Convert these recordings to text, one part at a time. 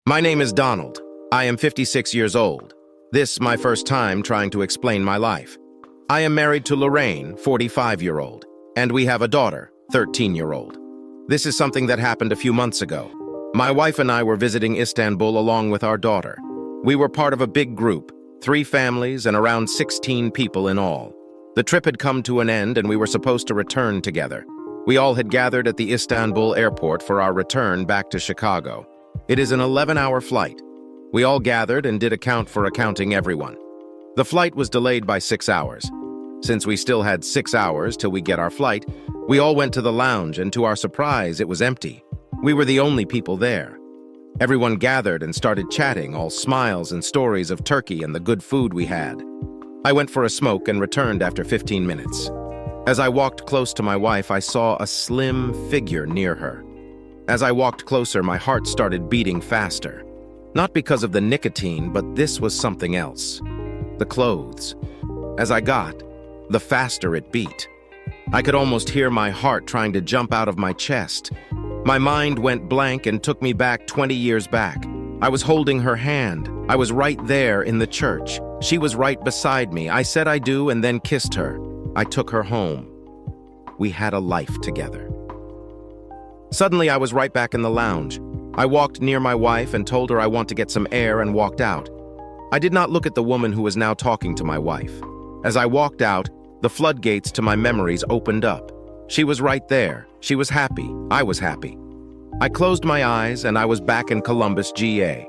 My name is Donald. I am 56 years old. This my first time trying to explain my life. I am married to Lorraine, 45-year-old, and we have a daughter, 13-year-old. This is something that happened a few months ago. My wife and I were visiting Istanbul along with our daughter. We were part of a big group, 3 families and around 16 people in all. The trip had come to an end and we were supposed to return together. We all had gathered at the Istanbul airport for our return back to Chicago. It is an 11-hour flight. We all gathered and did account for accounting everyone. The flight was delayed by 6 hours. Since we still had 6 hours till we get our flight, we all went to the lounge and to our surprise, it was empty. We were the only people there. Everyone gathered and started chatting, all smiles and stories of Turkey and the good food we had. I went for a smoke and returned after 15 minutes. As I walked close to my wife, I saw a slim figure near her. As I walked closer, my heart started beating faster. Not because of the nicotine, but this was something else. The clothes. As I got, the faster it beat. I could almost hear my heart trying to jump out of my chest. My mind went blank and took me back 20 years back. I was holding her hand. I was right there in the church. She was right beside me. I said I do and then kissed her. I took her home. We had a life together. Suddenly, I was right back in the lounge. I walked near my wife and told her I want to get some air and walked out. I did not look at the woman who was now talking to my wife. As I walked out, the floodgates to my memories opened up. She was right there. She was happy. I was happy. I closed my eyes and I was back in Columbus, GA.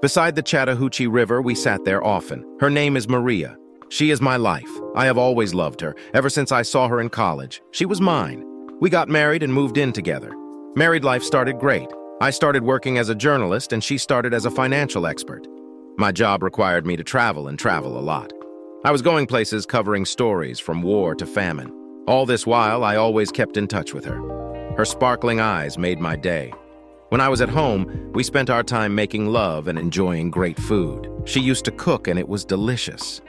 Beside the Chattahoochee River, we sat there often. Her name is Maria. She is my life. I have always loved her, ever since I saw her in college. She was mine. We got married and moved in together. Married life started great. I started working as a journalist and she started as a financial expert. My job required me to travel and travel a lot. I was going places covering stories from war to famine. All this while, I always kept in touch with her. Her sparkling eyes made my day. When I was at home, we spent our time making love and enjoying great food. She used to cook and it was delicious.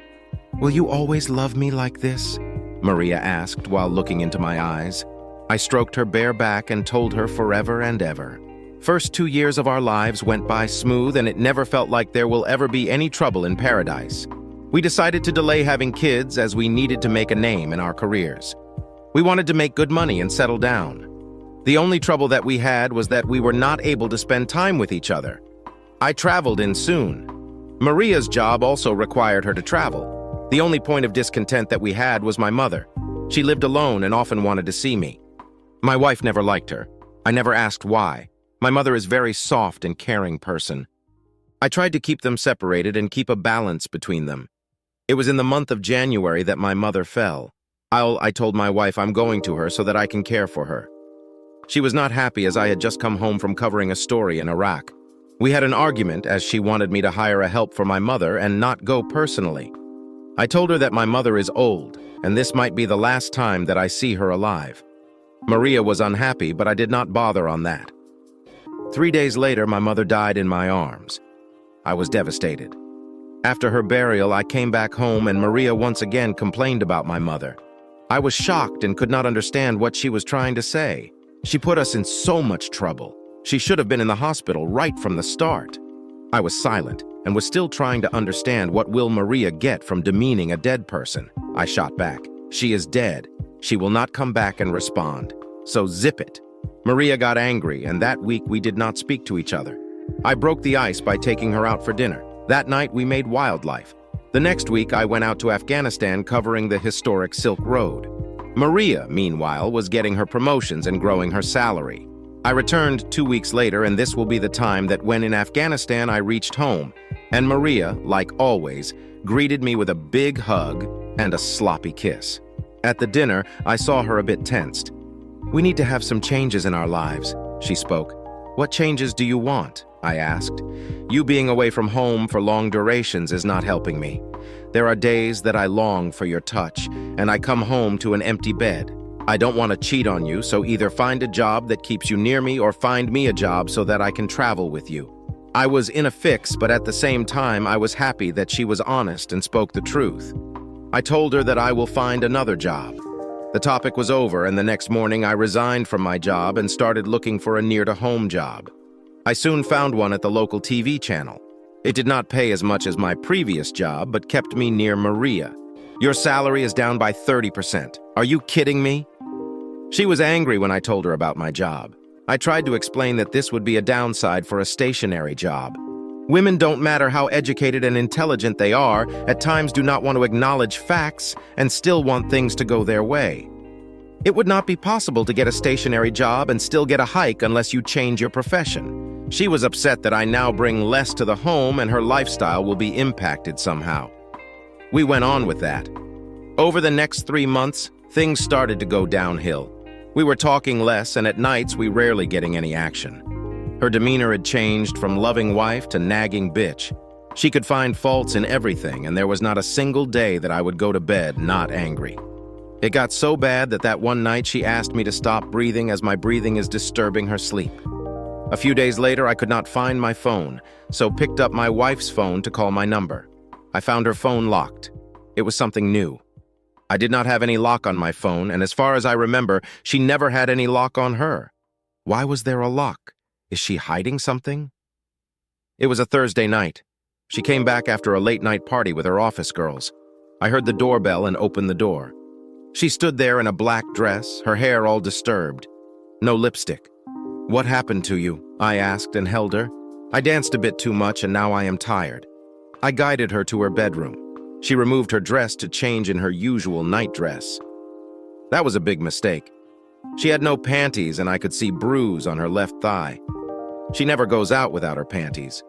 "Will you always love me like this?" Maria asked while looking into my eyes. I stroked her bare back and told her forever and ever. First 2 years of our lives went by smooth and it never felt like there will ever be any trouble in paradise. We decided to delay having kids as we needed to make a name in our careers. We wanted to make good money and settle down. The only trouble that we had was that we were not able to spend time with each other. I traveled in soon. Maria's job also required her to travel. The only point of discontent that we had was my mother. She lived alone and often wanted to see me. My wife never liked her. I never asked why. My mother is a very soft and caring person. I tried to keep them separated and keep a balance between them. It was in the month of January that my mother fell. I told my wife I'm going to her so that I can care for her. She was not happy as I had just come home from covering a story in Iraq. We had an argument as she wanted me to hire a help for my mother and not go personally. I told her that my mother is old and this might be the last time that I see her alive. Maria was unhappy, but I did not bother on that. 3 days later, my mother died in my arms. I was devastated. After her burial, I came back home and Maria once again complained about my mother. I was shocked and could not understand what she was trying to say. She put us in so much trouble. She should have been in the hospital right from the start. I was silent and was still trying to understand what will Maria get from demeaning a dead person. I shot back. She is dead. She will not come back and respond. So zip it. Maria got angry, and that week we did not speak to each other. I broke the ice by taking her out for dinner. That night we made wildlife. The next week I went out to Afghanistan covering the historic Silk Road. Maria, meanwhile, was getting her promotions and growing her salary. I returned 2 weeks later, and this will be the time that when in Afghanistan I reached home, and Maria, like always, greeted me with a big hug and a sloppy kiss. At the dinner, I saw her a bit tensed. "We need to have some changes in our lives," she spoke. "What changes do you want?" I asked. "You being away from home for long durations is not helping me. There are days that I long for your touch, and I come home to an empty bed. I don't want to cheat on you, so either find a job that keeps you near me or find me a job so that I can travel with you." I was in a fix, but at the same time, I was happy that she was honest and spoke the truth. I told her that I will find another job. The topic was over, and the next morning I resigned from my job and started looking for a near-to-home job. I soon found one at the local TV channel. It did not pay as much as my previous job, but kept me near Maria. Your salary is down by 30%. Are you kidding me? She was angry when I told her about my job. I tried to explain that this would be a downside for a stationary job. Women, don't matter how educated and intelligent they are, at times do not want to acknowledge facts and still want things to go their way. It would not be possible to get a stationary job and still get a hike unless you change your profession. She was upset that I now bring less to the home and her lifestyle will be impacted somehow. We went on with that. Over the next 3 months, things started to go downhill. We were talking less, and at nights we rarely getting any action. Her demeanor had changed from loving wife to nagging bitch. She could find faults in everything, and there was not a single day that I would go to bed not angry. It got so bad that one night she asked me to stop breathing as my breathing is disturbing her sleep. A few days later, I could not find my phone, so picked up my wife's phone to call my number. I found her phone locked. It was something new. I did not have any lock on my phone, and as far as I remember, she never had any lock on her. Why was there a lock? Is she hiding something? It was a Thursday night. She came back after a late-night party with her office girls. I heard the doorbell and opened the door. She stood there in a black dress, her hair all disturbed. No lipstick. "What happened to you?" I asked and held her. "I danced a bit too much and now I am tired." I guided her to her bedroom. She removed her dress to change in her usual night dress. That was a big mistake. She had no panties and I could see bruise on her left thigh. She never goes out without her panties.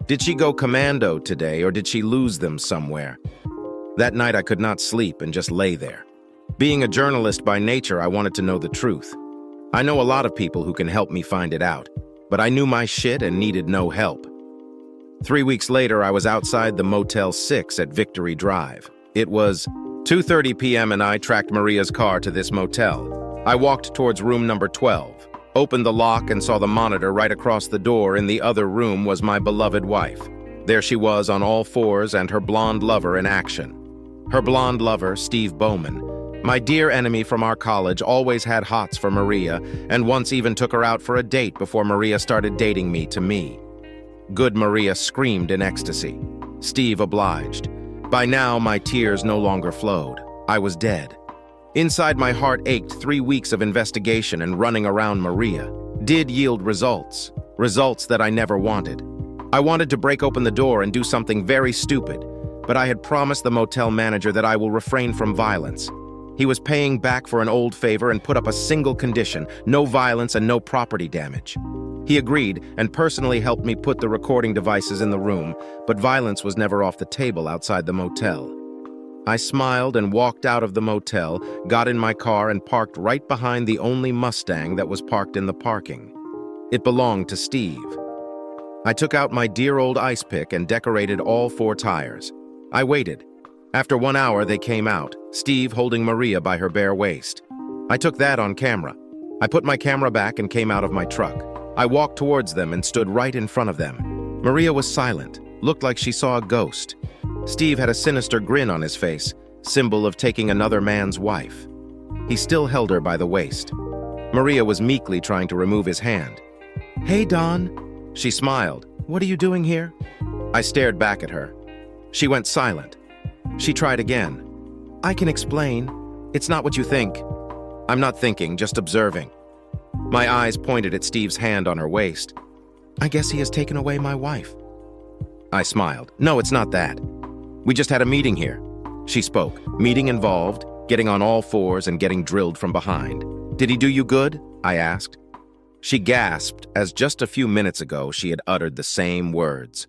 Did she go commando today or did she lose them somewhere? That night I could not sleep and just lay there. Being a journalist by nature, I wanted to know the truth. I know a lot of people who can help me find it out, but I knew my shit and needed no help. 3 weeks later, I was outside the Motel 6 at Victory Drive. It was 2:30 p.m. and I tracked Maria's car to this motel. I walked towards room number 12, opened the lock and saw the monitor right across the door. In the other room was my beloved wife. There she was on all fours and her blonde lover in action. Her blonde lover, Steve Bowman, my dear enemy from our college, always had hots for Maria and once even took her out for a date before Maria started dating me. Good Maria screamed in ecstasy. Steve obliged. By now, my tears no longer flowed. I was dead. Inside my heart ached. 3 weeks of investigation and running around Maria did yield results. Results that I never wanted. I wanted to break open the door and do something very stupid, but I had promised the motel manager that I will refrain from violence. He was paying back for an old favor and put up a single condition: no violence and no property damage. He agreed and personally helped me put the recording devices in the room, but violence was never off the table outside the motel. I smiled and walked out of the motel, got in my car and parked right behind the only Mustang that was parked in the parking. It belonged to Steve. I took out my dear old ice pick and decorated all 4 tires. I waited. After 1 hour, they came out, Steve holding Maria by her bare waist. I took that on camera. I put my camera back and came out of my truck. I walked towards them and stood right in front of them. Maria was silent, looked like she saw a ghost. Steve had a sinister grin on his face, symbol of taking another man's wife. He still held her by the waist. Maria was meekly trying to remove his hand. "Hey, Don." She smiled. "What are you doing here?" I stared back at her. She went silent. She tried again. "I can explain. It's not what you think." "I'm not thinking, just observing." My eyes pointed at Steve's hand on her waist. "I guess he has taken away my wife." I smiled. "No, it's not that. We just had a meeting here." She spoke. "Meeting involved getting on all fours and getting drilled from behind." "Did he do you good?" I asked. She gasped as just a few minutes ago she had uttered the same words.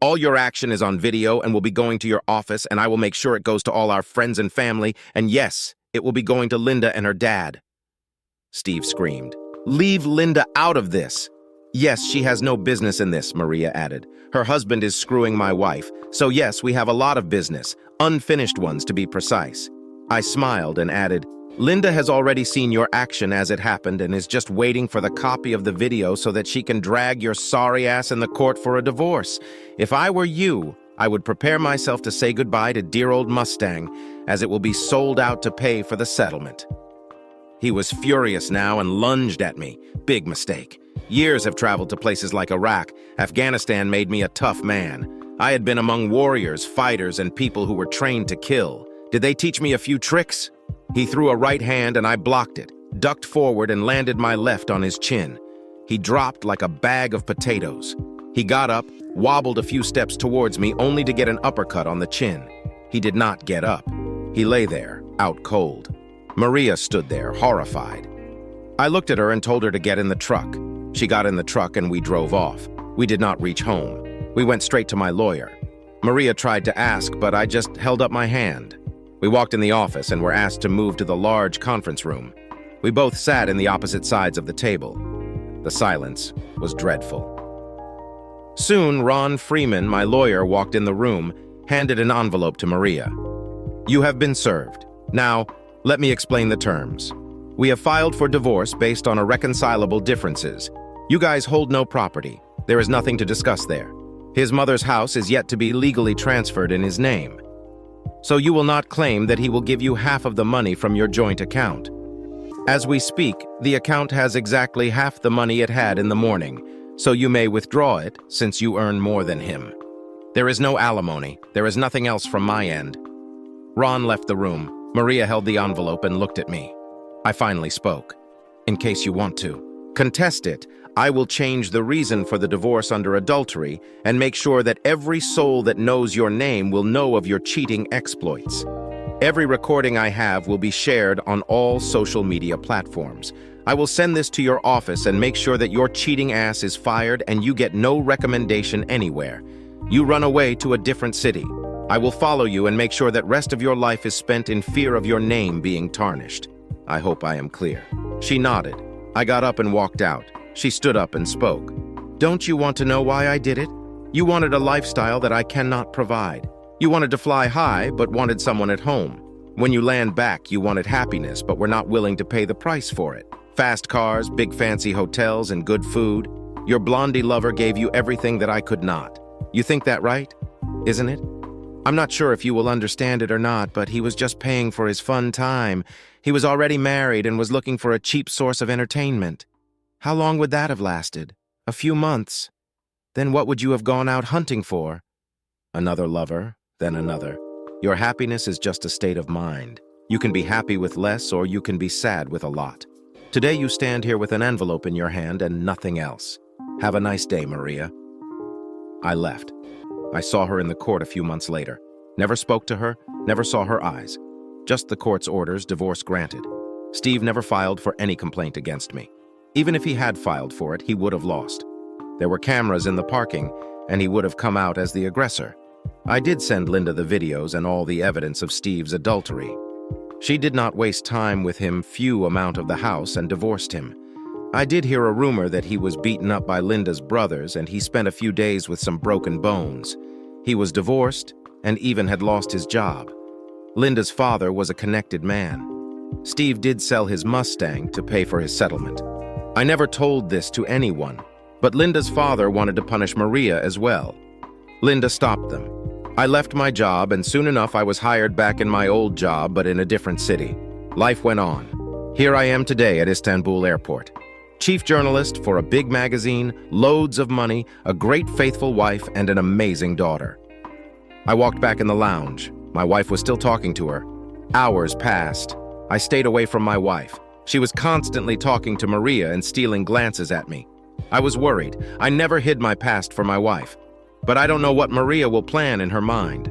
"All your action is on video and will be going to your office, and I will make sure it goes to all our friends and family, and yes, it will be going to Linda and her dad." Steve screamed. "Leave Linda out of this." "Yes, she has no business in this," Maria added. "Her husband is screwing my wife, so yes, we have a lot of business, unfinished ones to be precise." I smiled and added, "Linda has already seen your action as it happened and is just waiting for the copy of the video so that she can drag your sorry ass in the court for a divorce. If I were you, I would prepare myself to say goodbye to dear old Mustang, as it will be sold out to pay for the settlement." He was furious now and lunged at me. Big mistake. Years have traveled to places like Iraq. Afghanistan made me a tough man. I had been among warriors, fighters, and people who were trained to kill. Did they teach me a few tricks? He threw a right hand and I blocked it, ducked forward and landed my left on his chin. He dropped like a bag of potatoes. He got up, wobbled a few steps towards me, only to get an uppercut on the chin. He did not get up. He lay there, out cold. Maria stood there, horrified. I looked at her and told her to get in the truck. She got in the truck and we drove off. We did not reach home. We went straight to my lawyer. Maria tried to ask, but I just held up my hand. We walked in the office and were asked to move to the large conference room. We both sat in the opposite sides of the table. The silence was dreadful. Soon, Ron Freeman, my lawyer, walked in the room, handed an envelope to Maria. "You have been served. Now, let me explain the terms. We have filed for divorce based on irreconcilable differences. You guys hold no property. There is nothing to discuss there. His mother's house is yet to be legally transferred in his name. So you will not claim that he will give you half of the money from your joint account. As we speak, the account has exactly half the money it had in the morning, so you may withdraw it since you earn more than him. There is no alimony. There is nothing else from my end." Ron left the room. Maria held the envelope and looked at me. I finally spoke. "In case you want to contest it, I will change the reason for the divorce under adultery and make sure that every soul that knows your name will know of your cheating exploits. Every recording I have will be shared on all social media platforms. I will send this to your office and make sure that your cheating ass is fired and you get no recommendation anywhere. You run away to a different city. I will follow you and make sure that rest of your life is spent in fear of your name being tarnished. I hope I am clear." She nodded. I got up and walked out. She stood up and spoke. "Don't you want to know why I did it? You wanted a lifestyle that I cannot provide. You wanted to fly high, but wanted someone at home. When you land back, you wanted happiness, but were not willing to pay the price for it. Fast cars, big fancy hotels, and good food. Your blondie lover gave you everything that I could not. You think that right? Isn't it? I'm not sure if you will understand it or not, but he was just paying for his fun time. He was already married and was looking for a cheap source of entertainment. How long would that have lasted? A few months. Then what would you have gone out hunting for? Another lover, then another. Your happiness is just a state of mind. You can be happy with less or you can be sad with a lot. Today you stand here with an envelope in your hand and nothing else. Have a nice day, Maria." I left. I saw her in the court a few months later. Never spoke to her, never saw her eyes. Just the court's orders, divorce granted. Steve never filed for any complaint against me. Even if he had filed for it, he would have lost. There were cameras in the parking, and he would have come out as the aggressor. I did send Linda the videos and all the evidence of Steve's adultery. She did not waste time with him few amount of the house and divorced him. I did hear a rumor that he was beaten up by Linda's brothers and he spent a few days with some broken bones. He was divorced and even had lost his job. Linda's father was a connected man. Steve did sell his Mustang to pay for his settlement. I never told this to anyone, but Linda's father wanted to punish Maria as well. Linda stopped them. I left my job and soon enough I was hired back in my old job but in a different city. Life went on. Here I am today at Istanbul Airport. Chief journalist for a big magazine, loads of money, a great faithful wife, and an amazing daughter. I walked back in the lounge. My wife was still talking to her. Hours passed. I stayed away from my wife. She was constantly talking to Maria and stealing glances at me. I was worried. I never hid my past for my wife. But I don't know what Maria will plan in her mind.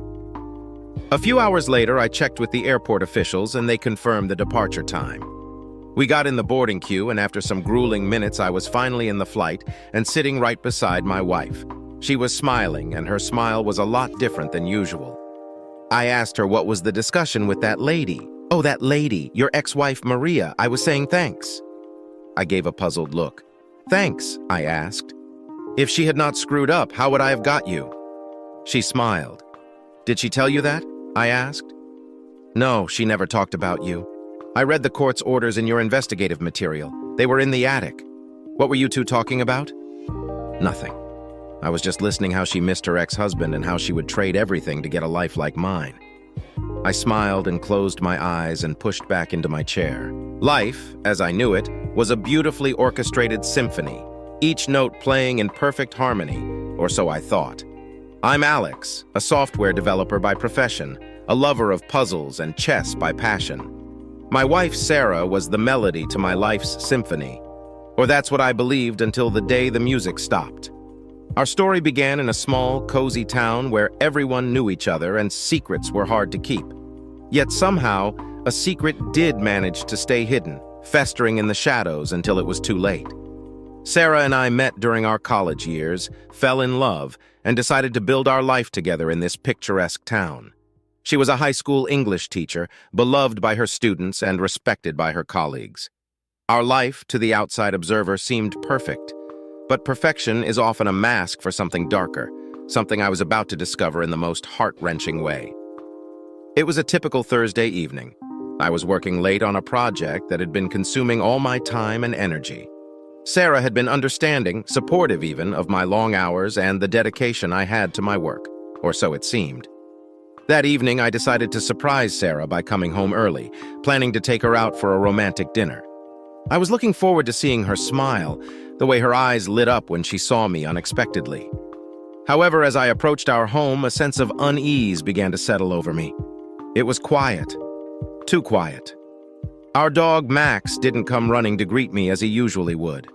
A few hours later, I checked with the airport officials and they confirmed the departure time. We got in the boarding queue, and after some grueling minutes, I was finally in the flight and sitting right beside my wife. She was smiling, and her smile was a lot different than usual. I asked her what was the discussion with that lady. "Oh, that lady, your ex-wife Maria. I was saying thanks." I gave a puzzled look. "Thanks?" I asked. "If she had not screwed up, how would I have got you?" She smiled. "Did she tell you that?" I asked. "No, she never talked about you. I read the court's orders in your investigative material. They were in the attic. What were you two talking about?" "Nothing. I was just listening how she missed her ex-husband and how she would trade everything to get a life like mine." I smiled and closed my eyes and pushed back into my chair. Life, as I knew it, was a beautifully orchestrated symphony. each note playing in perfect harmony, or so I thought. I'm Alex, a software developer by profession, a lover of puzzles and chess by passion. My wife, Sarah, was the melody to my life's symphony. Or that's what I believed until the day the music stopped. Our story began in a small, cozy town where everyone knew each other and secrets were hard to keep. Yet somehow, a secret did manage to stay hidden, festering in the shadows until it was too late. Sarah and I met during our college years, fell in love, and decided to build our life together in this picturesque town. She was a high school English teacher, beloved by her students and respected by her colleagues. Our life, to the outside observer, seemed perfect. But perfection is often a mask for something darker, something I was about to discover in the most heart-wrenching way. It was a typical Thursday evening. I was working late on a project that had been consuming all my time and energy. Sarah had been understanding, supportive even, of my long hours and the dedication I had to my work, or so it seemed. That evening, I decided to surprise Sarah by coming home early, planning to take her out for a romantic dinner. I was looking forward to seeing her smile, the way her eyes lit up when she saw me unexpectedly. However, as I approached our home, a sense of unease began to settle over me. It was quiet. Too quiet. Our dog, Max, didn't come running to greet me as he usually would.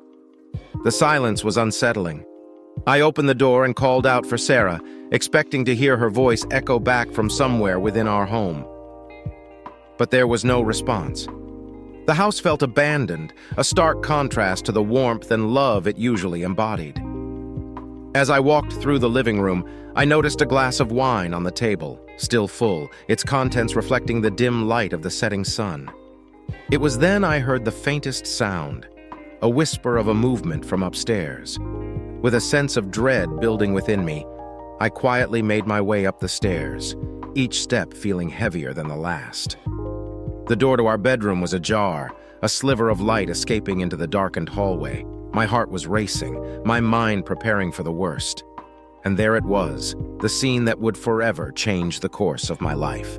The silence was unsettling. I opened the door and called out for Sarah, expecting to hear her voice echo back from somewhere within our home. But there was no response. The house felt abandoned, a stark contrast to the warmth and love it usually embodied. As I walked through the living room, I noticed a glass of wine on the table, still full, its contents reflecting the dim light of the setting sun. It was then I heard the faintest sound, a whisper of a movement from upstairs. With a sense of dread building within me, I quietly made my way up the stairs, each step feeling heavier than the last. The door to our bedroom was ajar, a sliver of light escaping into the darkened hallway. My heart was racing, my mind preparing for the worst. And there it was, the scene that would forever change the course of my life.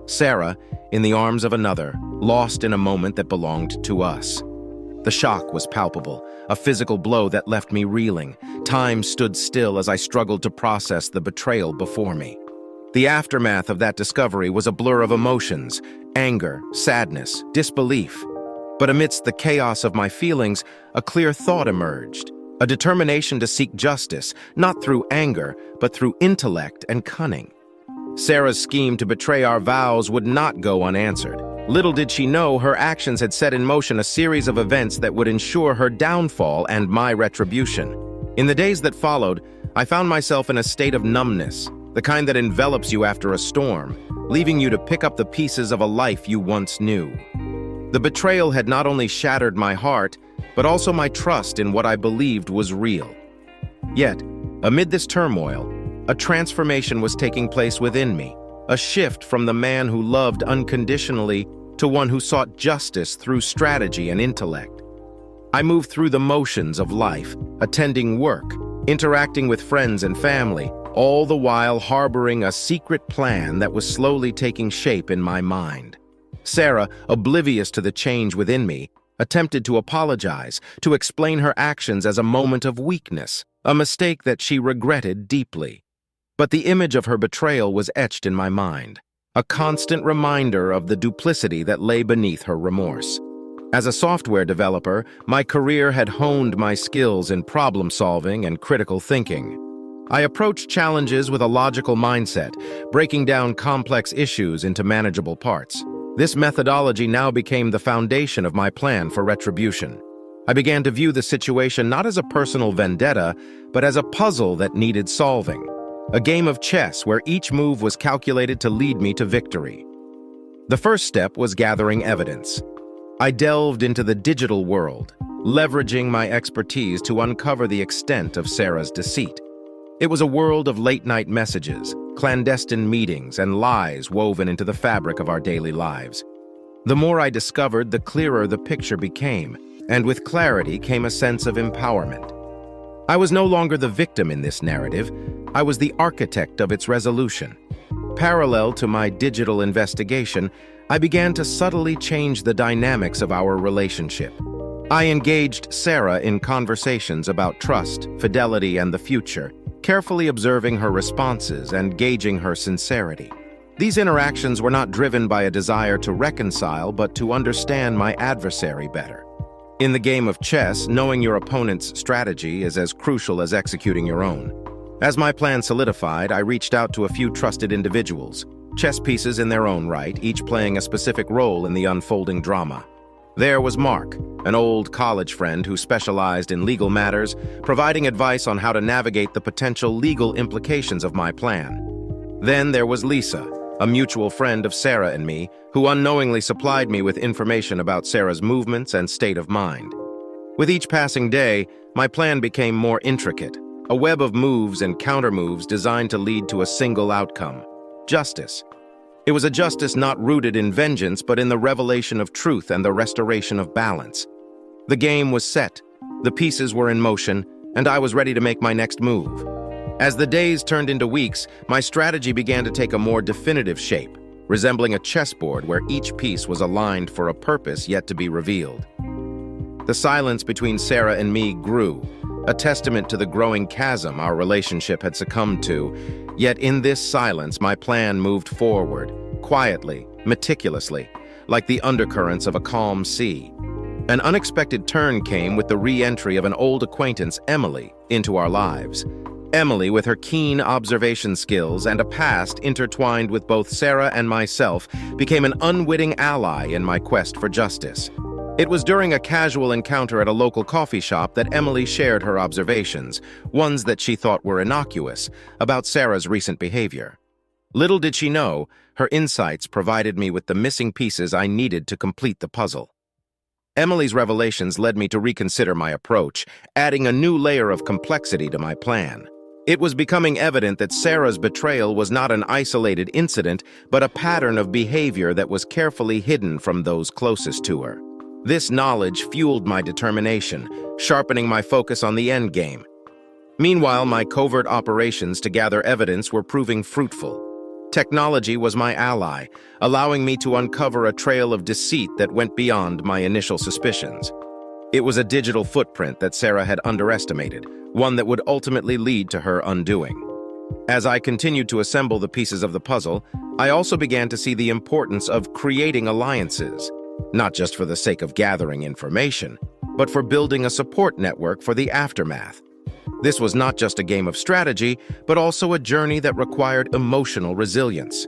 Sarah, in the arms of another, lost in a moment that belonged to us. The shock was palpable, a physical blow that left me reeling. Time stood still as I struggled to process the betrayal before me. The aftermath of that discovery was a blur of emotions, anger, sadness, disbelief. But amidst the chaos of my feelings, a clear thought emerged, a determination to seek justice, not through anger, but through intellect and cunning. Sarah's scheme to betray our vows would not go unanswered. Little did she know her actions had set in motion a series of events that would ensure her downfall and my retribution. In the days that followed, I found myself in a state of numbness, the kind that envelops you after a storm, leaving you to pick up the pieces of a life you once knew. The betrayal had not only shattered my heart, but also my trust in what I believed was real. Yet, amid this turmoil, a transformation was taking place within me, a shift from the man who loved unconditionally to one who sought justice through strategy and intellect. I moved through the motions of life, attending work, interacting with friends and family, all the while harboring a secret plan that was slowly taking shape in my mind. Sarah, oblivious to the change within me, attempted to apologize, to explain her actions as a moment of weakness, a mistake that she regretted deeply. But the image of her betrayal was etched in my mind, a constant reminder of the duplicity that lay beneath her remorse. As a software developer, my career had honed my skills in problem-solving and critical thinking. I approached challenges with a logical mindset, breaking down complex issues into manageable parts. This methodology now became the foundation of my plan for retribution. I began to view the situation not as a personal vendetta, but as a puzzle that needed solving. A game of chess where each move was calculated to lead me to victory. The first step was gathering evidence. I delved into the digital world, leveraging my expertise to uncover the extent of Sarah's deceit. It was a world of late-night messages, clandestine meetings, and lies woven into the fabric of our daily lives. The more I discovered, the clearer the picture became, and with clarity came a sense of empowerment. I was no longer the victim in this narrative. I was the architect of its resolution. Parallel to my digital investigation, I began to subtly change the dynamics of our relationship. I engaged Sarah in conversations about trust, fidelity, and the future, carefully observing her responses and gauging her sincerity. These interactions were not driven by a desire to reconcile, but to understand my adversary better. In the game of chess, knowing your opponent's strategy is as crucial as executing your own. As my plan solidified, I reached out to a few trusted individuals, chess pieces in their own right, each playing a specific role in the unfolding drama. There was Mark, an old college friend who specialized in legal matters, providing advice on how to navigate the potential legal implications of my plan. Then there was Lisa, a mutual friend of Sarah and me, who unknowingly supplied me with information about Sarah's movements and state of mind. With each passing day, my plan became more intricate, a web of moves and countermoves designed to lead to a single outcome: justice. It was a justice not rooted in vengeance, but in the revelation of truth and the restoration of balance. The game was set, the pieces were in motion, and I was ready to make my next move. As the days turned into weeks, my strategy began to take a more definitive shape, resembling a chessboard where each piece was aligned for a purpose yet to be revealed. The silence between Sarah and me grew, a testament to the growing chasm our relationship had succumbed to. Yet in this silence, my plan moved forward, quietly, meticulously, like the undercurrents of a calm sea. An unexpected turn came with the re-entry of an old acquaintance, Emily, into our lives. Emily, with her keen observation skills and a past intertwined with both Sarah and myself, became an unwitting ally in my quest for justice. It was during a casual encounter at a local coffee shop that Emily shared her observations, ones that she thought were innocuous, about Sarah's recent behavior. Little did she know, her insights provided me with the missing pieces I needed to complete the puzzle. Emily's revelations led me to reconsider my approach, adding a new layer of complexity to my plan. It was becoming evident that Sarah's betrayal was not an isolated incident, but a pattern of behavior that was carefully hidden from those closest to her. This knowledge fueled my determination, sharpening my focus on the end game. Meanwhile, my covert operations to gather evidence were proving fruitful. Technology was my ally, allowing me to uncover a trail of deceit that went beyond my initial suspicions. It was a digital footprint that Sarah had underestimated, one that would ultimately lead to her undoing. As I continued to assemble the pieces of the puzzle, I also began to see the importance of creating alliances, not just for the sake of gathering information, but for building a support network for the aftermath. This was not just a game of strategy, but also a journey that required emotional resilience.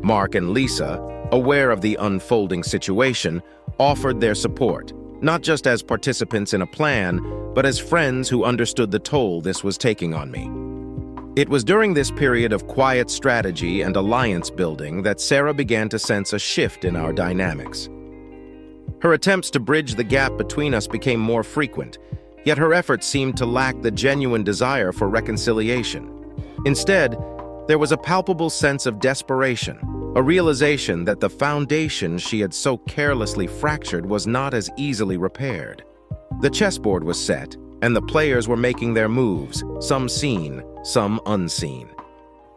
Mark and Lisa, aware of the unfolding situation, offered their support, not just as participants in a plan, but as friends who understood the toll this was taking on me. It was during this period of quiet strategy and alliance building that Sarah began to sense a shift in our dynamics. Her attempts to bridge the gap between us became more frequent, yet her efforts seemed to lack the genuine desire for reconciliation. Instead, there was a palpable sense of desperation, a realization that the foundation she had so carelessly fractured was not as easily repaired. The chessboard was set, and the players were making their moves, some seen, some unseen.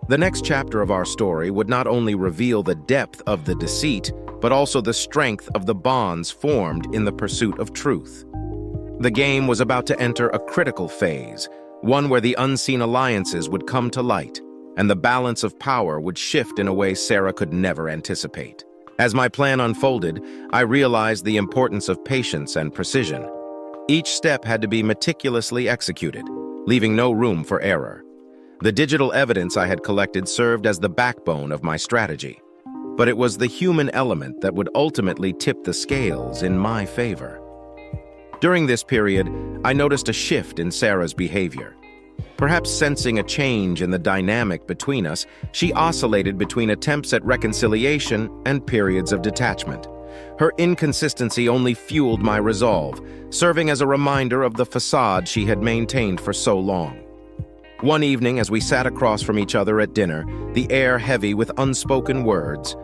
The next chapter of our story would not only reveal the depth of the deceit, but also the strength of the bonds formed in the pursuit of truth. The game was about to enter a critical phase, one where the unseen alliances would come to light, and the balance of power would shift in a way Sarah could never anticipate. As my plan unfolded, I realized the importance of patience and precision. Each step had to be meticulously executed, leaving no room for error. The digital evidence I had collected served as the backbone of my strategy, but it was the human element that would ultimately tip the scales in my favor. During this period, I noticed a shift in Sarah's behavior. Perhaps sensing a change in the dynamic between us, she oscillated between attempts at reconciliation and periods of detachment. Her inconsistency only fueled my resolve, serving as a reminder of the facade she had maintained for so long. One evening, as we sat across from each other at dinner, the air heavy with unspoken words,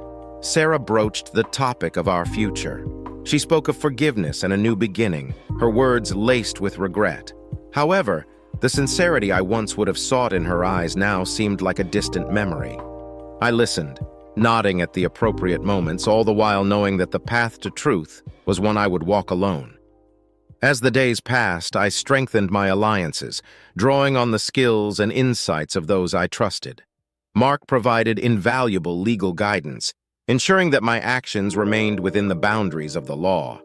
Sarah broached the topic of our future. She spoke of forgiveness and a new beginning, her words laced with regret. However, the sincerity I once would have sought in her eyes now seemed like a distant memory. I listened, nodding at the appropriate moments, all the while knowing that the path to truth was one I would walk alone. As the days passed, I strengthened my alliances, drawing on the skills and insights of those I trusted. Mark provided invaluable legal guidance, ensuring that my actions remained within the boundaries of the law.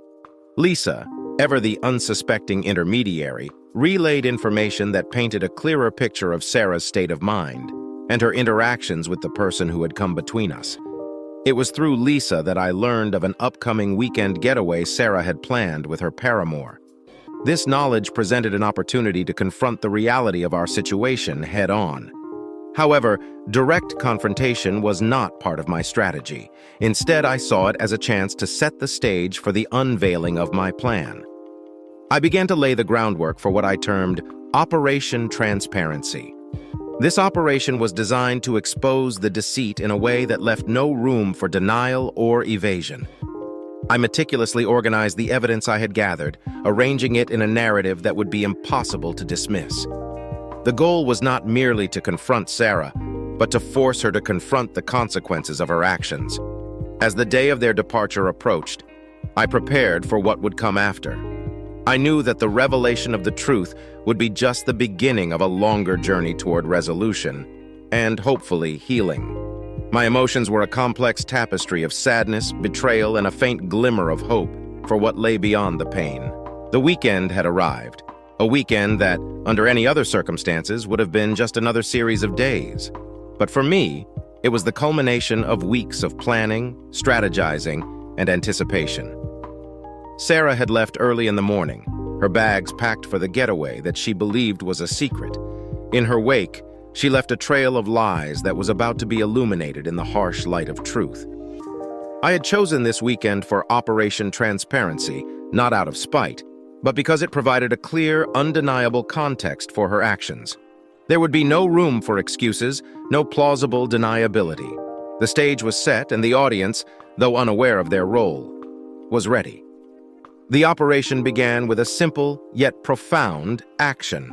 Lisa, ever the unsuspecting intermediary, relayed information that painted a clearer picture of Sarah's state of mind and her interactions with the person who had come between us. It was through Lisa that I learned of an upcoming weekend getaway Sarah had planned with her paramour. This knowledge presented an opportunity to confront the reality of our situation head-on. However, direct confrontation was not part of my strategy. Instead, I saw it as a chance to set the stage for the unveiling of my plan. I began to lay the groundwork for what I termed Operation Transparency. This operation was designed to expose the deceit in a way that left no room for denial or evasion. I meticulously organized the evidence I had gathered, arranging it in a narrative that would be impossible to dismiss. The goal was not merely to confront Sarah, but to force her to confront the consequences of her actions. As the day of their departure approached, I prepared for what would come after. I knew that the revelation of the truth would be just the beginning of a longer journey toward resolution and, hopefully, healing. My emotions were a complex tapestry of sadness, betrayal, and a faint glimmer of hope for what lay beyond the pain. The weekend had arrived, a weekend that, under any other circumstances, would have been just another series of days. But for me, it was the culmination of weeks of planning, strategizing, and anticipation. Sarah had left early in the morning, her bags packed for the getaway that she believed was a secret. In her wake, she left a trail of lies that was about to be illuminated in the harsh light of truth. I had chosen this weekend for Operation Transparency, not out of spite, but because it provided a clear, undeniable context for her actions. There would be no room for excuses, no plausible deniability. The stage was set, and the audience, though unaware of their role, was ready. The operation began with a simple yet profound action.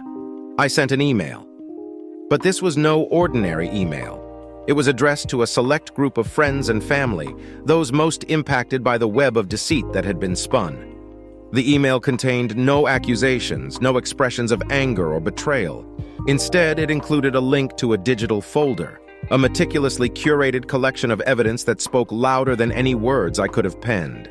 I sent an email. But this was no ordinary email. It was addressed to a select group of friends and family, those most impacted by the web of deceit that had been spun. The email contained no accusations, no expressions of anger or betrayal. Instead, it included a link to a digital folder, a meticulously curated collection of evidence that spoke louder than any words I could have penned.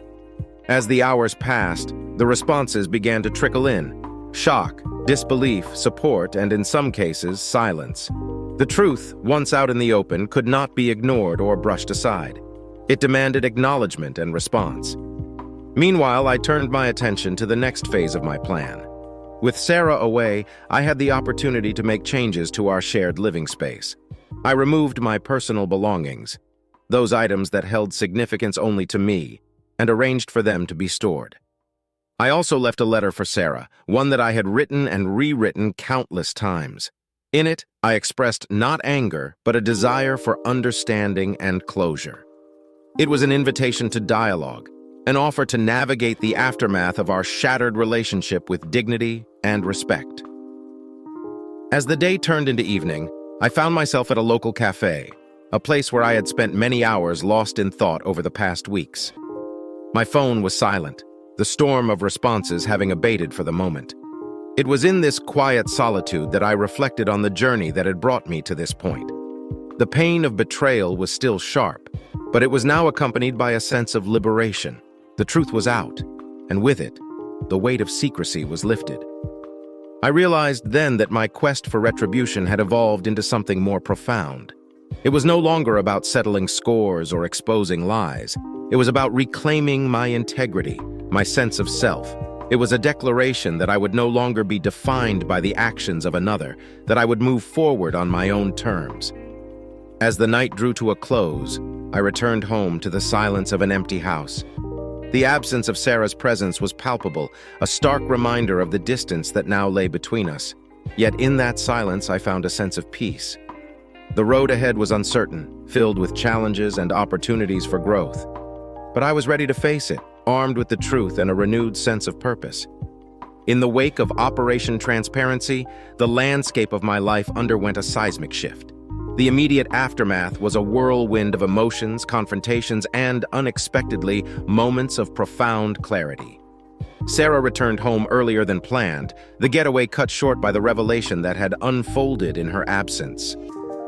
As the hours passed, the responses began to trickle in. Shock, disbelief, support, and in some cases, silence. The truth, once out in the open, could not be ignored or brushed aside. It demanded acknowledgement and response. Meanwhile, I turned my attention to the next phase of my plan. With Sarah away, I had the opportunity to make changes to our shared living space. I removed my personal belongings, those items that held significance only to me, and arranged for them to be stored. I also left a letter for Sarah, one that I had written and rewritten countless times. In it, I expressed not anger, but a desire for understanding and closure. It was an invitation to dialogue, an offer to navigate the aftermath of our shattered relationship with dignity and respect. As the day turned into evening, I found myself at a local cafe, a place where I had spent many hours lost in thought over the past weeks. My phone was silent, the storm of responses having abated for the moment. It was in this quiet solitude that I reflected on the journey that had brought me to this point. The pain of betrayal was still sharp, but it was now accompanied by a sense of liberation. The truth was out, and with it, the weight of secrecy was lifted. I realized then that my quest for retribution had evolved into something more profound. It was no longer about settling scores or exposing lies. It was about reclaiming my integrity, my sense of self. It was a declaration that I would no longer be defined by the actions of another, that I would move forward on my own terms. As the night drew to a close, I returned home to the silence of an empty house. The absence of Sarah's presence was palpable, a stark reminder of the distance that now lay between us. Yet in that silence, I found a sense of peace. The road ahead was uncertain, filled with challenges and opportunities for growth. But I was ready to face it, armed with the truth and a renewed sense of purpose. In the wake of Operation Transparency, the landscape of my life underwent a seismic shift. The immediate aftermath was a whirlwind of emotions, confrontations, and, unexpectedly, moments of profound clarity. Sarah returned home earlier than planned, the getaway cut short by the revelation that had unfolded in her absence.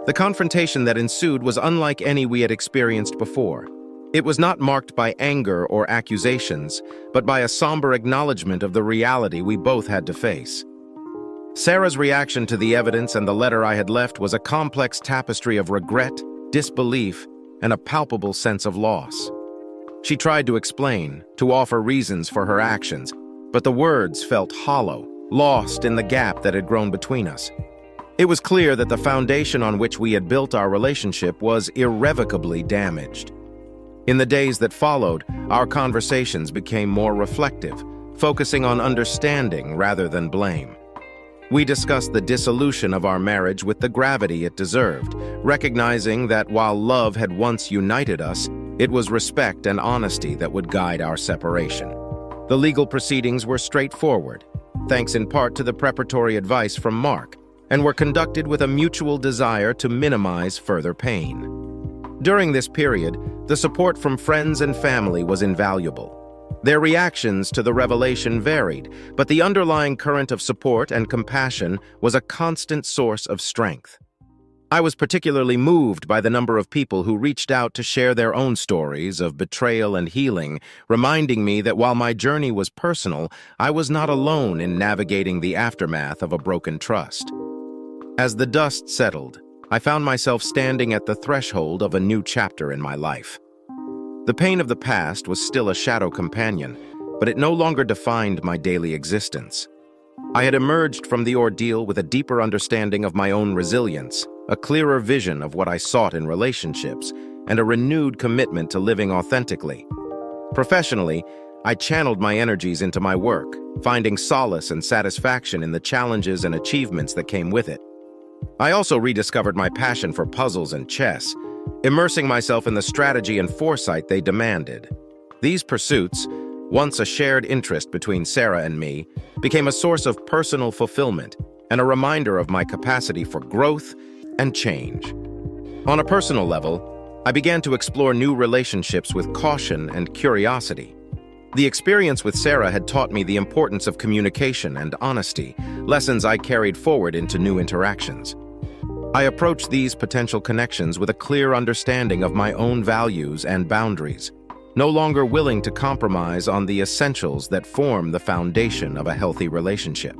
The confrontation that ensued was unlike any we had experienced before. It was not marked by anger or accusations, but by a somber acknowledgement of the reality we both had to face. Sarah's reaction to the evidence and the letter I had left was a complex tapestry of regret, disbelief, and a palpable sense of loss. She tried to explain, to offer reasons for her actions, but the words felt hollow, lost in the gap that had grown between us. It was clear that the foundation on which we had built our relationship was irrevocably damaged. In the days that followed, our conversations became more reflective, focusing on understanding rather than blame. We discussed the dissolution of our marriage with the gravity it deserved, recognizing that while love had once united us, it was respect and honesty that would guide our separation. The legal proceedings were straightforward, thanks in part to the preparatory advice from Mark, and were conducted with a mutual desire to minimize further pain. During this period, the support from friends and family was invaluable. Their reactions to the revelation varied, but the underlying current of support and compassion was a constant source of strength. I was particularly moved by the number of people who reached out to share their own stories of betrayal and healing, reminding me that while my journey was personal, I was not alone in navigating the aftermath of a broken trust. As the dust settled, I found myself standing at the threshold of a new chapter in my life. The pain of the past was still a shadow companion, but it no longer defined my daily existence. I had emerged from the ordeal with a deeper understanding of my own resilience, a clearer vision of what I sought in relationships, and a renewed commitment to living authentically. Professionally, I channeled my energies into my work, finding solace and satisfaction in the challenges and achievements that came with it. I also rediscovered my passion for puzzles and chess, immersing myself in the strategy and foresight they demanded. These pursuits, once a shared interest between Sarah and me, became a source of personal fulfillment and a reminder of my capacity for growth and change. On a personal level, I began to explore new relationships with caution and curiosity. The experience with Sarah had taught me the importance of communication and honesty, lessons I carried forward into new interactions. I approached these potential connections with a clear understanding of my own values and boundaries, no longer willing to compromise on the essentials that form the foundation of a healthy relationship.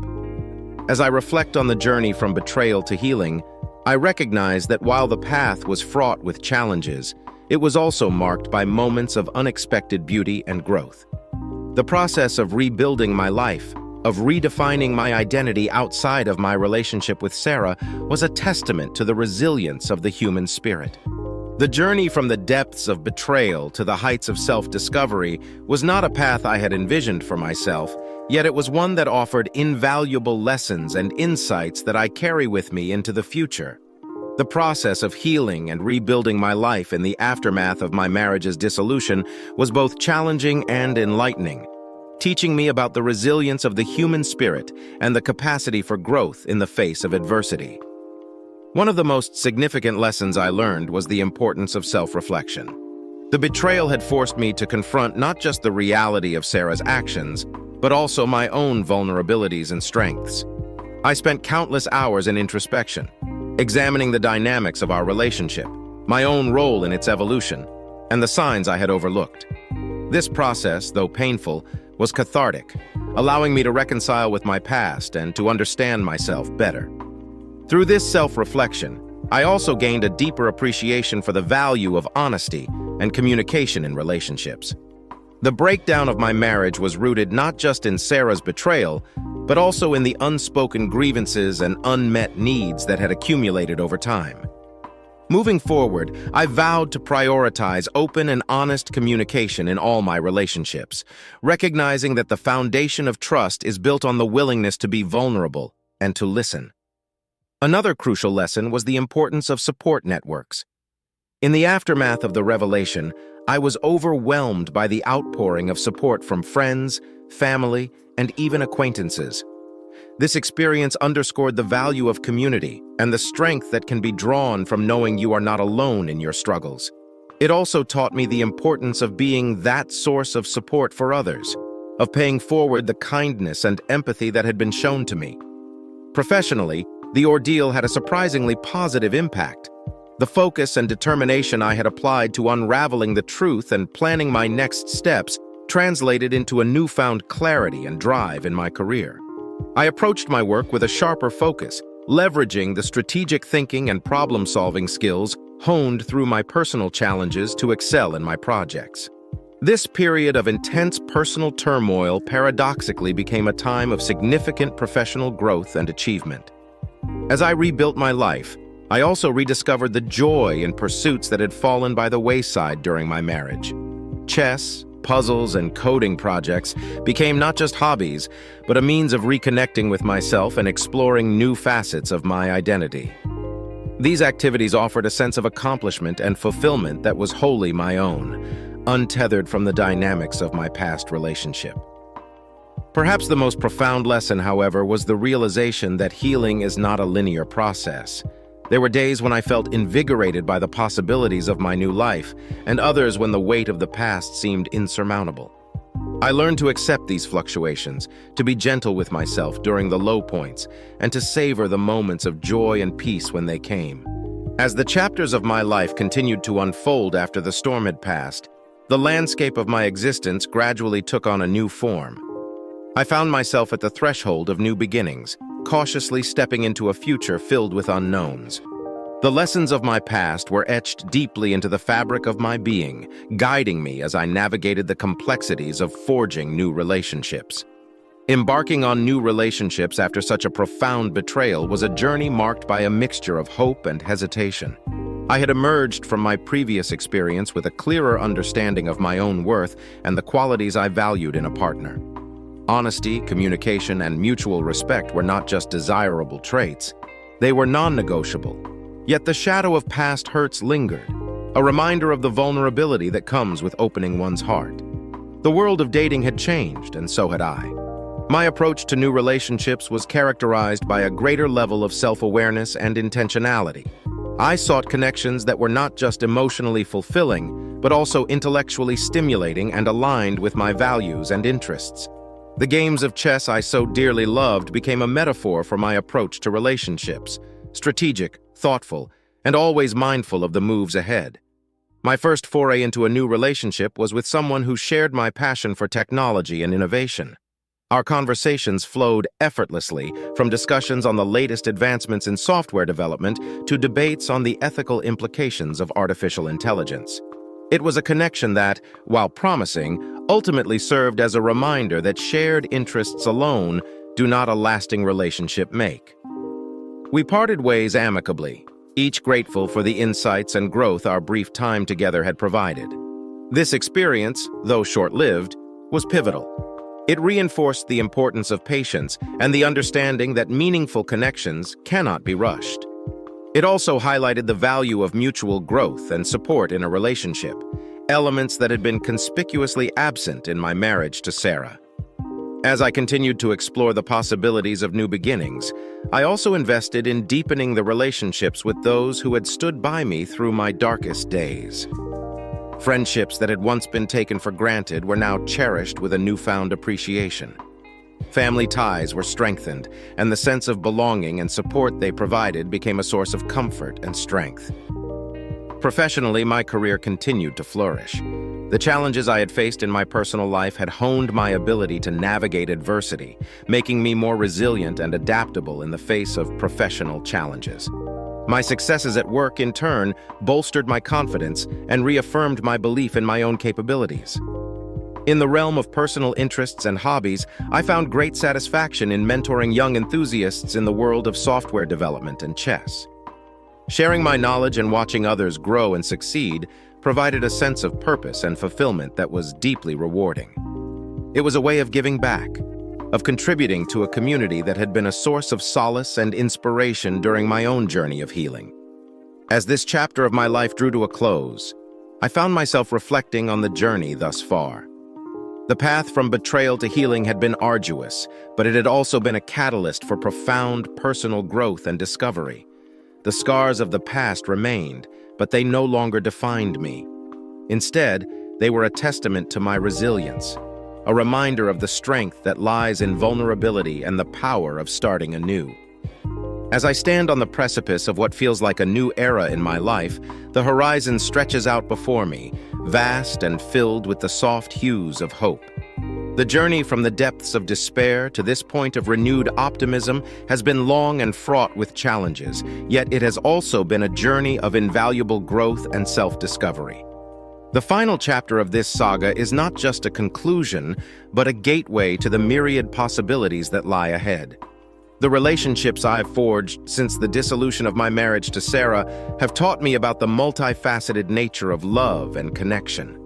As I reflect on the journey from betrayal to healing, I recognize that while the path was fraught with challenges, it was also marked by moments of unexpected beauty and growth. The process of rebuilding my life, of redefining my identity outside of my relationship with Sarah, was a testament to the resilience of the human spirit. The journey from the depths of betrayal to the heights of self-discovery was not a path I had envisioned for myself, yet it was one that offered invaluable lessons and insights that I carry with me into the future. The process of healing and rebuilding my life in the aftermath of my marriage's dissolution was both challenging and enlightening, teaching me about the resilience of the human spirit and the capacity for growth in the face of adversity. One of the most significant lessons I learned was the importance of self-reflection. The betrayal had forced me to confront not just the reality of Sarah's actions, but also my own vulnerabilities and strengths. I spent countless hours in introspection, examining the dynamics of our relationship, my own role in its evolution, and the signs I had overlooked. This process, though painful, was cathartic, allowing me to reconcile with my past and to understand myself better. Through this self-reflection, I also gained a deeper appreciation for the value of honesty and communication in relationships. The breakdown of my marriage was rooted not just in Sarah's betrayal, but also in the unspoken grievances and unmet needs that had accumulated over time. Moving forward, I vowed to prioritize open and honest communication in all my relationships, recognizing that the foundation of trust is built on the willingness to be vulnerable and to listen. Another crucial lesson was the importance of support networks. In the aftermath of the revelation, I was overwhelmed by the outpouring of support from friends, family, and even acquaintances. This experience underscored the value of community and the strength that can be drawn from knowing you are not alone in your struggles. It also taught me the importance of being that source of support for others, of paying forward the kindness and empathy that had been shown to me. Professionally, the ordeal had a surprisingly positive impact. The focus and determination I had applied to unraveling the truth and planning my next steps translated into a newfound clarity and drive in my career. I approached my work with a sharper focus, leveraging the strategic thinking and problem-solving skills honed through my personal challenges to excel in my projects. This period of intense personal turmoil paradoxically became a time of significant professional growth and achievement. As I rebuilt my life, I also rediscovered the joy in pursuits that had fallen by the wayside during my marriage. Chess, puzzles, and coding projects became not just hobbies, but a means of reconnecting with myself and exploring new facets of my identity. These activities offered a sense of accomplishment and fulfillment that was wholly my own, untethered from the dynamics of my past relationship. Perhaps the most profound lesson, however, was the realization that healing is not a linear process. There were days when I felt invigorated by the possibilities of my new life, and others when the weight of the past seemed insurmountable. I learned to accept these fluctuations, to be gentle with myself during the low points, and to savor the moments of joy and peace when they came. As the chapters of my life continued to unfold after the storm had passed, the landscape of my existence gradually took on a new form. I found myself at the threshold of new beginnings, cautiously stepping into a future filled with unknowns. The lessons of my past were etched deeply into the fabric of my being, guiding me as I navigated the complexities of forging new relationships. Embarking on new relationships after such a profound betrayal was a journey marked by a mixture of hope and hesitation. I had emerged from my previous experience with a clearer understanding of my own worth and the qualities I valued in a partner. Honesty, communication, and mutual respect were not just desirable traits. They were non-negotiable. Yet the shadow of past hurts lingered, a reminder of the vulnerability that comes with opening one's heart. The world of dating had changed, and so had I. My approach to new relationships was characterized by a greater level of self-awareness and intentionality. I sought connections that were not just emotionally fulfilling, but also intellectually stimulating and aligned with my values and interests. The games of chess I so dearly loved became a metaphor for my approach to relationships, strategic, thoughtful, and always mindful of the moves ahead. My first foray into a new relationship was with someone who shared my passion for technology and innovation. Our conversations flowed effortlessly, from discussions on the latest advancements in software development to debates on the ethical implications of artificial intelligence. It was a connection that, while promising, ultimately served as a reminder that shared interests alone do not a lasting relationship make. We parted ways amicably, each grateful for the insights and growth our brief time together had provided. This experience, though short-lived, was pivotal. It reinforced the importance of patience and the understanding that meaningful connections cannot be rushed. It also highlighted the value of mutual growth and support in a relationship, elements that had been conspicuously absent in my marriage to Sarah. As I continued to explore the possibilities of new beginnings, I also invested in deepening the relationships with those who had stood by me through my darkest days. Friendships that had once been taken for granted were now cherished with a newfound appreciation. Family ties were strengthened, and the sense of belonging and support they provided became a source of comfort and strength. Professionally, my career continued to flourish. The challenges I had faced in my personal life had honed my ability to navigate adversity, making me more resilient and adaptable in the face of professional challenges. My successes at work, in turn, bolstered my confidence and reaffirmed my belief in my own capabilities. In the realm of personal interests and hobbies, I found great satisfaction in mentoring young enthusiasts in the world of software development and chess. Sharing my knowledge and watching others grow and succeed provided a sense of purpose and fulfillment that was deeply rewarding. It was a way of giving back, of contributing to a community that had been a source of solace and inspiration during my own journey of healing. As this chapter of my life drew to a close, I found myself reflecting on the journey thus far. The path from betrayal to healing had been arduous, but it had also been a catalyst for profound personal growth and discovery. The scars of the past remained, but they no longer defined me. Instead, they were a testament to my resilience. a reminder of the strength that lies in vulnerability and the power of starting anew. As I stand on the precipice of what feels like a new era in my life, the horizon stretches out before me, vast and filled with the soft hues of hope. The journey from the depths of despair to this point of renewed optimism has been long and fraught with challenges, yet it has also been a journey of invaluable growth and self-discovery. The final chapter of this saga is not just a conclusion, but a gateway to the myriad possibilities that lie ahead. The relationships I've forged since the dissolution of my marriage to Sarah have taught me about the multifaceted nature of love and connection.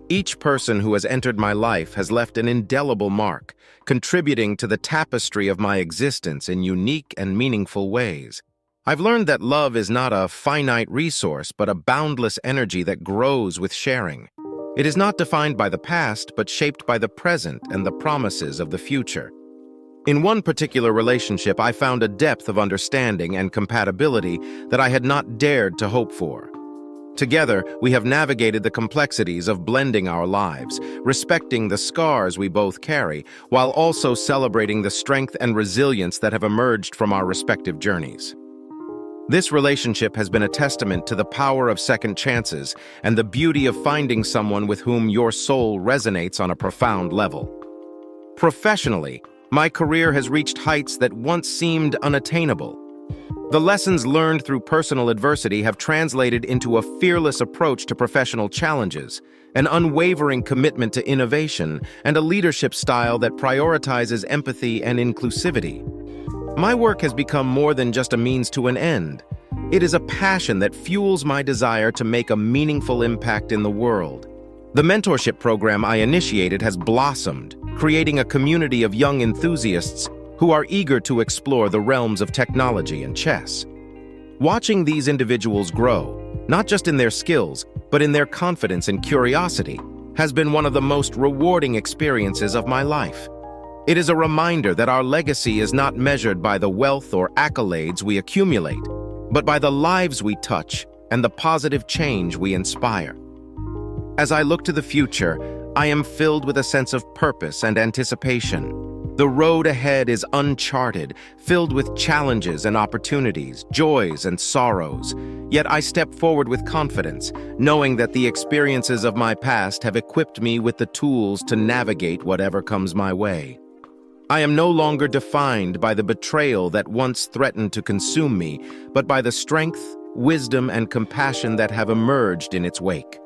Each person who has entered my life has left an indelible mark, contributing to the tapestry of my existence in unique and meaningful ways. I've learned that love is not a finite resource, but a boundless energy that grows with sharing. It is not defined by the past, but shaped by the present and the promises of the future. In one particular relationship, I found a depth of understanding and compatibility that I had not dared to hope for. Together, we have navigated the complexities of blending our lives, respecting the scars we both carry, while also celebrating the strength and resilience that have emerged from our respective journeys. This relationship has been a testament to the power of second chances and the beauty of finding someone with whom your soul resonates on a profound level. Professionally, my career has reached heights that once seemed unattainable. The lessons learned through personal adversity have translated into a fearless approach to professional challenges, an unwavering commitment to innovation, and a leadership style that prioritizes empathy and inclusivity. My work has become more than just a means to an end. It is a passion that fuels my desire to make a meaningful impact in the world. The mentorship program I initiated has blossomed, creating a community of young enthusiasts who are eager to explore the realms of technology and chess. Watching these individuals grow, not just in their skills, but in their confidence and curiosity, has been one of the most rewarding experiences of my life. It is a reminder that our legacy is not measured by the wealth or accolades we accumulate, but by the lives we touch and the positive change we inspire. As I look to the future, I am filled with a sense of purpose and anticipation. The road ahead is uncharted, filled with challenges and opportunities, joys and sorrows. Yet I step forward with confidence, knowing that the experiences of my past have equipped me with the tools to navigate whatever comes my way. I am no longer defined by the betrayal that once threatened to consume me, but by the strength, wisdom, and compassion that have emerged in its wake.